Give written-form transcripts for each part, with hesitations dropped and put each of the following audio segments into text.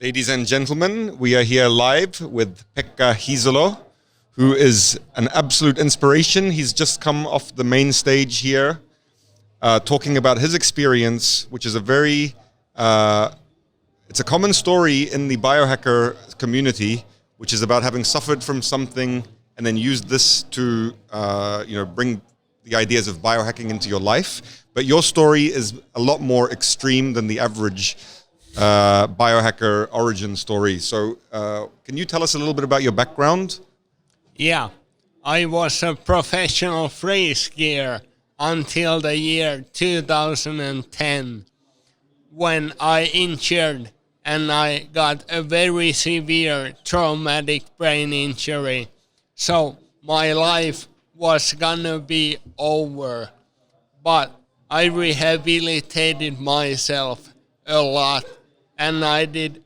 Ladies and gentlemen, we are here live with Pekka Hyysalo, who is an absolute inspiration. He's just come off the main stage here, talking about his experience, which is it's a common story in the biohacker community, which is about having suffered from something and then used this to, bring the ideas of biohacking into your life. But your story is a lot more extreme than the average biohacker origin story. So can you tell us a little bit about your background? Yeah, I was a professional free skier until the year 2010 when I injured and I got a very severe traumatic brain injury. So my life was gonna be over, but I rehabilitated myself a lot, and I did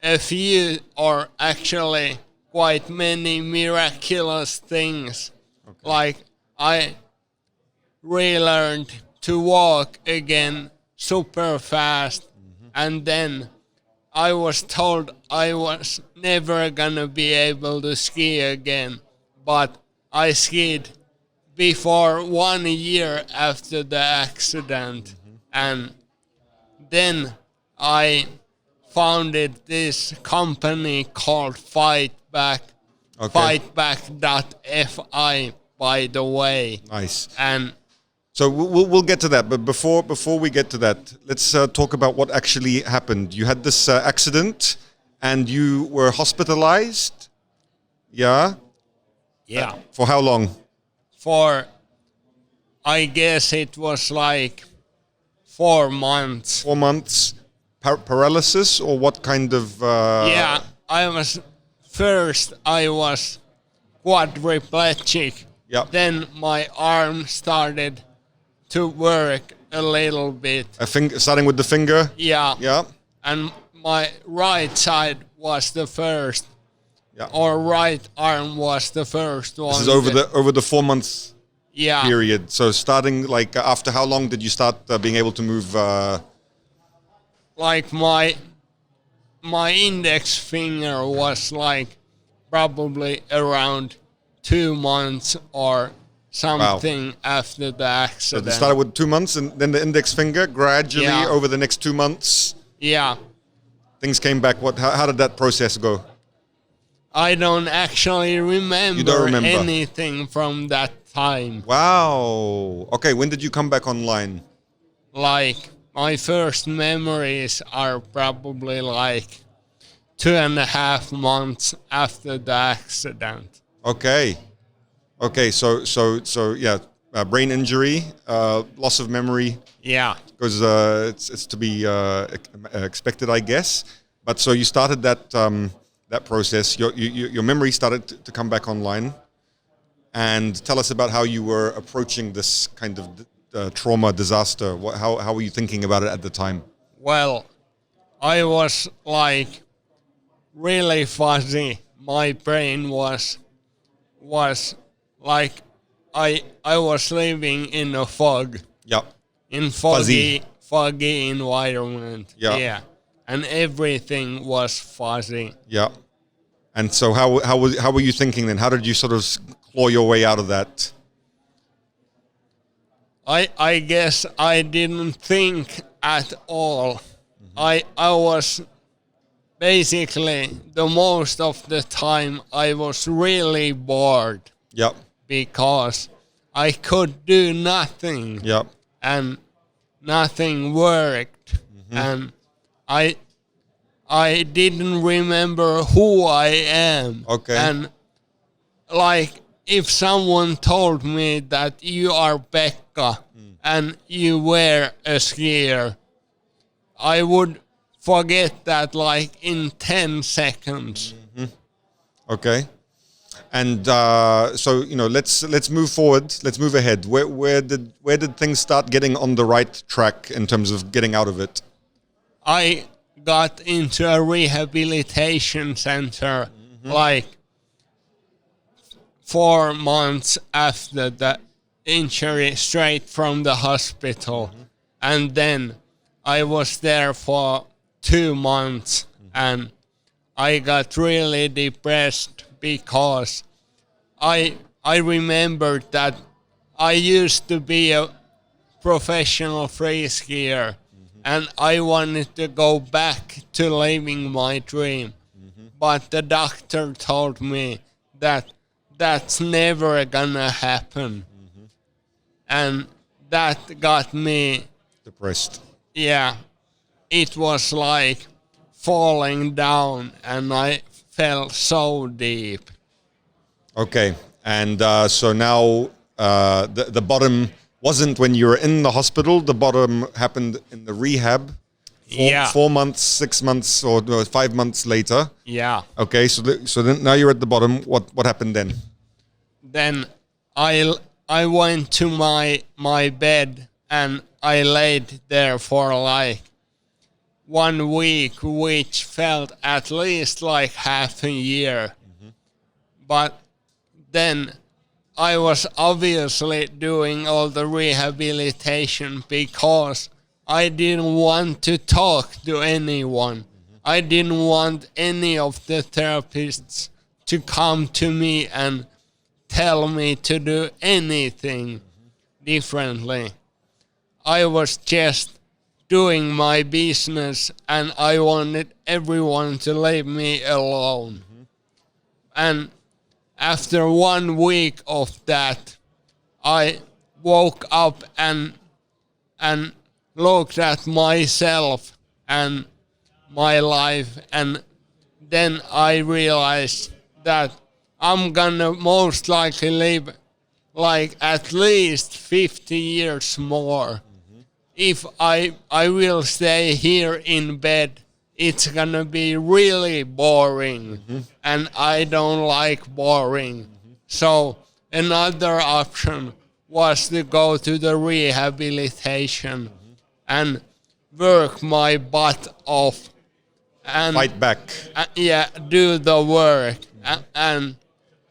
a few, or actually quite many miraculous things. Okay. Like I relearned to walk again super fast, and then I was told I was never gonna be able to ski again, but I skied before 1 year after the accident, and then I founded this company called Fight Back, fightback.fi, by the way. Nice. And so we'll get to that, but before we get to that, let's talk about what actually happened. You had this accident, and you were hospitalized. Yeah. yeah, For how long? for I guess it was like 4 months. 4 months. Paralysis, or what kind of? Yeah, I was quadriplegic. Yeah. Then my arm started to work a little bit. Starting with the finger. Yeah. Yeah. And my right side was the first. Yeah. Or right arm was the first one. This is over the 4 months yeah. period. So starting like after how long did you start being able to move? Like my index finger was like probably around 2 months or something after the So accident. it started with 2 months, and then the index finger gradually over the next 2 months. Yeah. Things came back. How did that process go? I don't actually remember, You don't remember anything from that time. Wow. Okay, when did you come back online? Like, my first memories are probably like 2.5 months after the accident. Okay. So yeah, brain injury, loss of memory. Yeah. Because it's to be expected, I guess. But so you started that process. Your memory started to come back online, and tell us about how you were approaching this kind of trauma, disaster. How were you thinking about it at the time? Well, I was like really fuzzy. My brain was like I was living in a fog. Yeah. In foggy environment. Yeah. And everything was fuzzy. Yeah. And so how were you thinking then? How did you sort of claw your way out of that? I guess I didn't think at all. I was basically, the most of the time I was really bored. Yep. Because I could do nothing. Yep. And nothing worked. And I didn't remember who I am. Okay. And like, if someone told me that you are Pekka and you were a skier, I would forget that like in 10 seconds. Okay. And so let's move forward. Let's move ahead. Where did things start getting on the right track in terms of getting out of it? I got into a rehabilitation center like 4 months after the injury, straight from the hospital. And then I was there for 2 months. and I got really depressed because I remembered that I used to be a professional free skier, and I wanted to go back to living my dream. But the doctor told me that that's never gonna happen. And that got me, Depressed. yeah, it was like falling down, and I fell so deep. Okay, and so now the bottom wasn't when you were in the hospital. The bottom happened in the rehab. Yeah. 4 months, 6 months, or no, 5 months later. Yeah. Okay, so then now you're at the bottom. What happened then? Then I went to my bed, and I laid there for like 1 week, which felt at least like half a year. But then I was obviously doing all the rehabilitation because I didn't want to talk to anyone. I didn't want any of the therapists to come to me and tell me to do anything differently. I was just doing my business, and I wanted everyone to leave me alone. And after 1 week of that, I woke up and looked at myself and my life, and then I realized that I'm gonna most likely live like at least 50 years more. If I will stay here in bed, it's gonna be really boring, and I don't like boring. So another option was to go to the rehabilitation and work my butt off and Fight back. do the work. And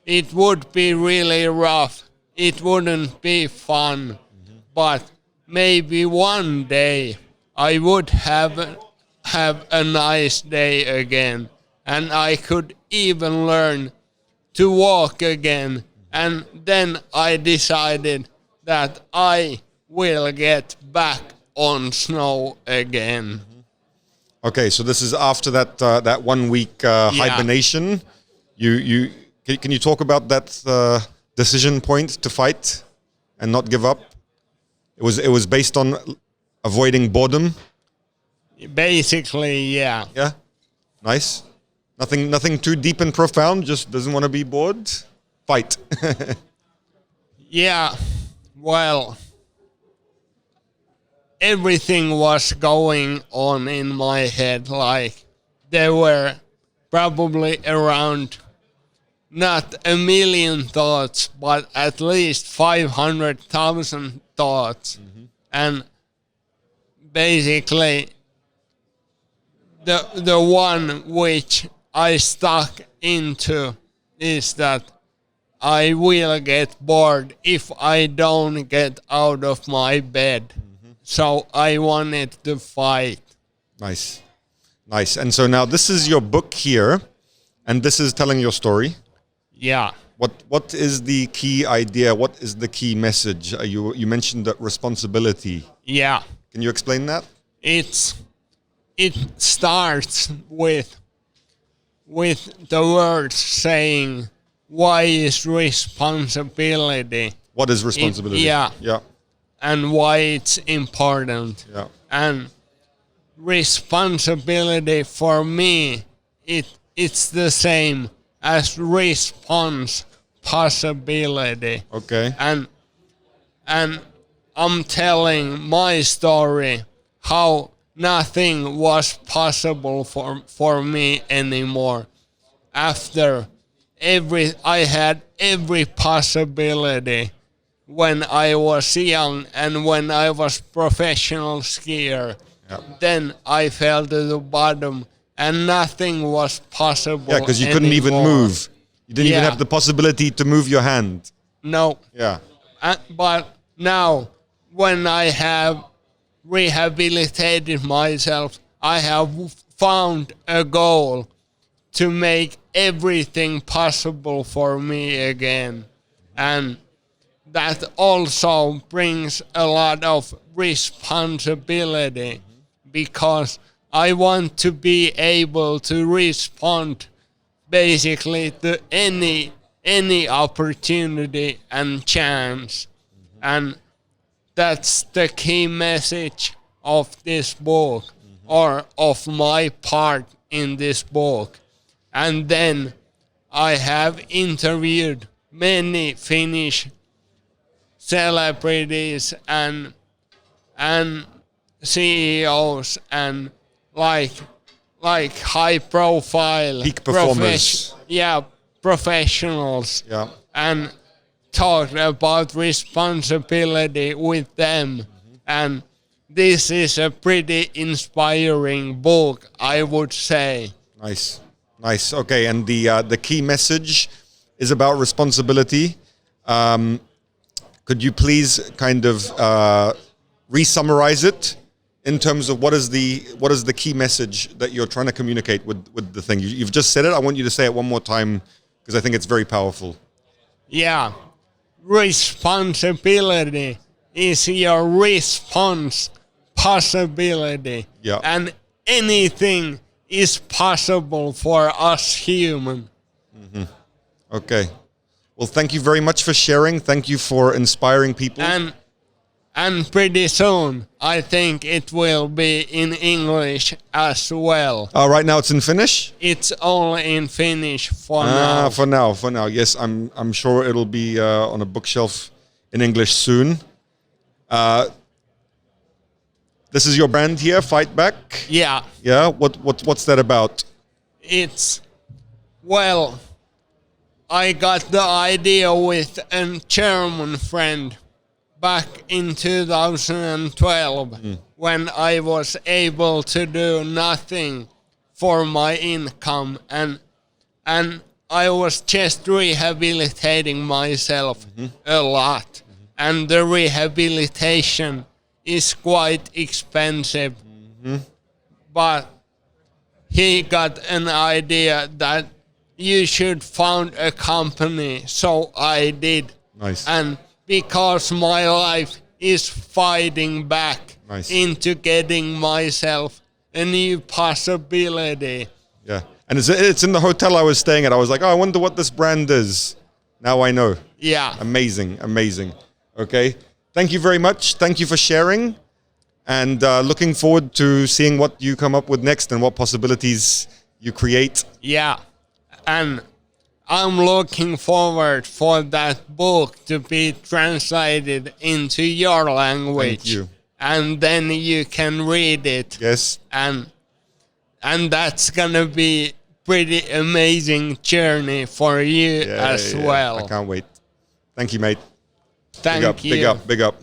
it would be really rough. It wouldn't be fun, but maybe one day I would have a nice day again, and I could even learn to walk again. And then I decided that I will get back on snow again. Okay, so this is after that 1 week hibernation. Can you talk about that decision point to fight and not give up? It was based on avoiding boredom. Basically, yeah. Yeah, nice. Nothing too deep and profound. Just doesn't want to be bored. Fight. Yeah, well, everything was going on in my head. Like, there were probably around not a million thoughts, but at least 500,000 thoughts. And basically, the one which I stuck into is that I will get bored if I don't get out of my bed. So I wanted to fight. Nice. And so now this is your book here, and this is telling your story. Yeah. What is the key idea? What is the key message? You mentioned that responsibility. Yeah. Can you explain that? It starts with the words saying, why is responsibility? What is responsibility? Yeah. Yeah. And why it's important. Yeah. And responsibility for me, it's the same as response possibility. Okay. And I'm telling my story, how nothing was possible for me anymore. After I had every possibility when I was young and when I was professional skier. Yeah. Then I fell to the bottom and nothing was possible. Yeah, because you couldn't even move. You didn't even have the possibility to move your hand. No. Yeah. But now, when I have rehabilitated myself, I have found a goal to make everything possible for me again. And that also brings a lot of responsibility because I want to be able to respond basically to any opportunity and chance. And that's the key message of this book, or of my part in this book. And then I have interviewed many Finnish celebrities and CEOs and like high profile Peak performers. professionals, Yeah. and talked about responsibility with them. And this is a pretty inspiring book, I would say. Nice. Okay, and the key message is about responsibility. Could you please kind of re-summarize it in terms of what is the key message that you're trying to communicate with the thing? You've just said it. I want you to say it one more time because I think it's very powerful. Yeah. Responsibility is your response possibility. Yeah. And anything is possible for us human. Okay. Well, thank you very much for sharing. Thank you for inspiring people. And pretty soon, I think it will be in English as well. Right now it's in Finnish? It's only in Finnish for now. For now. Yes, I'm sure it'll be on a bookshelf in English soon. This is your brand here, Fight Back? Yeah. Yeah? What's that about? Well, I got the idea with a German friend back in 2012 when I was able to do nothing for my income, and I was just rehabilitating myself a lot, and the rehabilitation is quite expensive. But he got an idea that you should found a company, so I did. Nice. And because my life is fighting back into getting myself a new possibility. Yeah, and it's in the hotel I was staying at. I was like, I wonder what this brand is. Now I know. Yeah. Amazing. Okay, thank you very much. Thank you for sharing, and looking forward to seeing what you come up with next and what possibilities you create. Yeah, and I'm looking forward for that book to be translated into your language. Thank you. And then you can read it. Yes. And that's gonna be pretty amazing journey for you as well. I can't wait. Thank you, mate. Thank you. Big up.